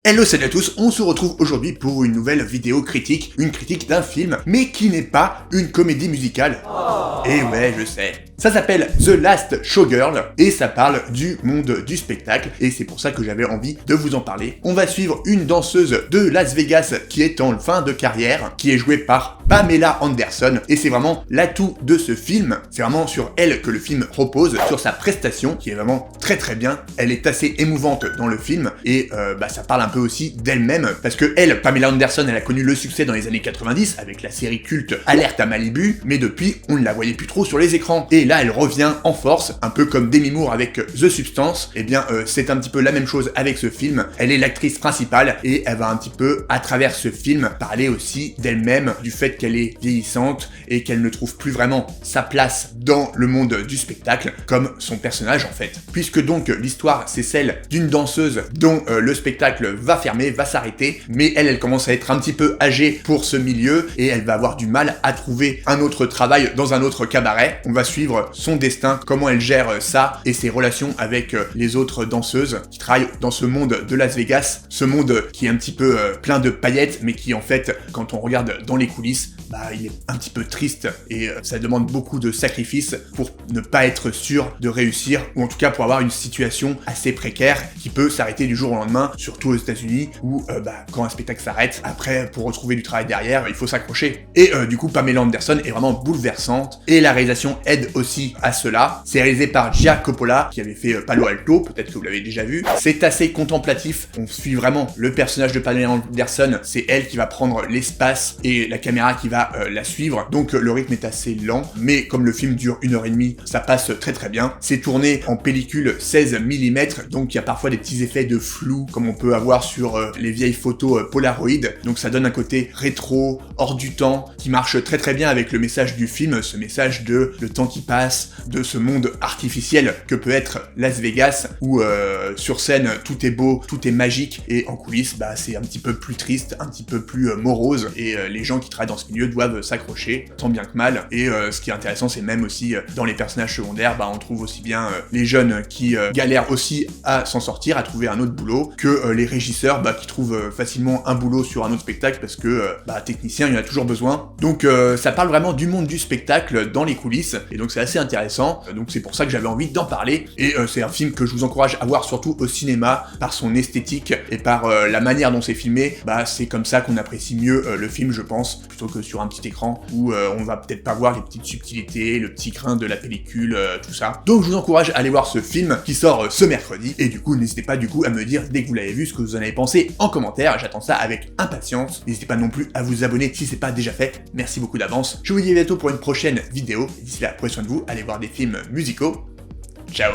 Hello, salut à tous, on se retrouve aujourd'hui pour une nouvelle vidéo critique, une critique d'un film, mais qui n'est pas une comédie musicale. Et ouais, je sais. Ça s'appelle The Last Showgirl, et ça parle du monde du spectacle, et c'est pour ça que j'avais envie de vous en parler. On va suivre une danseuse de Las Vegas qui est en fin de carrière, qui est jouée par Pamela Anderson, et c'est vraiment l'atout de ce film. C'est vraiment sur elle que le film repose, sur sa prestation, qui est vraiment très très bien. Elle est assez émouvante dans le film, et ça parle un peu aussi d'elle-même, parce que elle, Pamela Anderson, elle a connu le succès dans les années 90 avec la série culte Alerte à Malibu, mais depuis, on ne la voyait plus trop sur les écrans. Et là, elle revient en force, un peu comme Demi Moore avec The Substance. Et bien, c'est un petit peu la même chose avec ce film. Elle est l'actrice principale et elle va un petit peu, à travers ce film, parler aussi d'elle-même, du fait qu'elle est vieillissante et qu'elle ne trouve plus vraiment sa place dans le monde du spectacle, comme son personnage en fait. Puisque donc l'histoire, c'est celle d'une danseuse dont le spectacle va fermer, va s'arrêter, mais elle commence à être un petit peu âgée pour ce milieu et elle va avoir du mal à trouver un autre travail dans un autre cabaret. On va suivre son destin, comment elle gère ça et ses relations avec les autres danseuses qui travaillent dans ce monde de Las Vegas, ce monde qui est un petit peu plein de paillettes, mais qui en fait, quand on regarde dans les coulisses, il est un petit peu triste et ça demande beaucoup de sacrifices pour ne pas être sûr de réussir, ou en tout cas pour avoir une situation assez précaire qui peut s'arrêter du jour au lendemain, surtout aux États-Unis où quand un spectacle s'arrête, après pour retrouver du travail derrière, il faut s'accrocher. Et du coup, Pamela Anderson est vraiment bouleversante et la réalisation aide aussi à cela. C'est réalisé par Gia Coppola qui avait fait Palo Alto, peut-être que vous l'avez déjà vu. C'est assez contemplatif, on suit vraiment le personnage de Pamela Anderson, c'est elle qui va prendre l'espace et la caméra qui va la suivre, donc le rythme est assez lent, mais comme le film dure 1h30, ça passe très très bien. C'est tourné en pellicule 16 mm, donc il y a parfois des petits effets de flou, comme on peut avoir sur les vieilles photos Polaroid, donc ça donne un côté rétro, hors du temps, qui marche très très bien avec le message du film, ce message de le temps qui passe, de ce monde artificiel que peut être Las Vegas, où sur scène tout est beau, tout est magique, et en coulisses, c'est un petit peu plus triste, un petit peu plus morose, et les gens qui travaillent dans ce milieu doivent s'accrocher, tant bien que mal. Et ce qui est intéressant, c'est même aussi dans les personnages secondaires, on trouve aussi bien les jeunes qui galèrent aussi à s'en sortir, à trouver un autre boulot, que les régisseurs qui trouvent facilement un boulot sur un autre spectacle, parce que technicien, il y en a toujours besoin. Donc ça parle vraiment du monde du spectacle dans les coulisses, et donc c'est assez intéressant, donc c'est pour ça que j'avais envie d'en parler, et c'est un film que je vous encourage à voir surtout au cinéma, par son esthétique, et par la manière dont c'est filmé. C'est comme ça qu'on apprécie mieux le film, je pense, plutôt que sur un petit écran où on va peut-être pas voir les petites subtilités, le petit grain de la pellicule, tout ça. Donc je vous encourage à aller voir ce film qui sort ce mercredi, et du coup n'hésitez pas à me dire dès que vous l'avez vu ce que vous en avez pensé en commentaire, j'attends ça avec impatience. N'hésitez pas non plus à vous abonner si c'est pas déjà fait, merci beaucoup d'avance. Je vous dis à bientôt pour une prochaine vidéo, et d'ici là, prenez soin de vous, allez voir des films musicaux, ciao.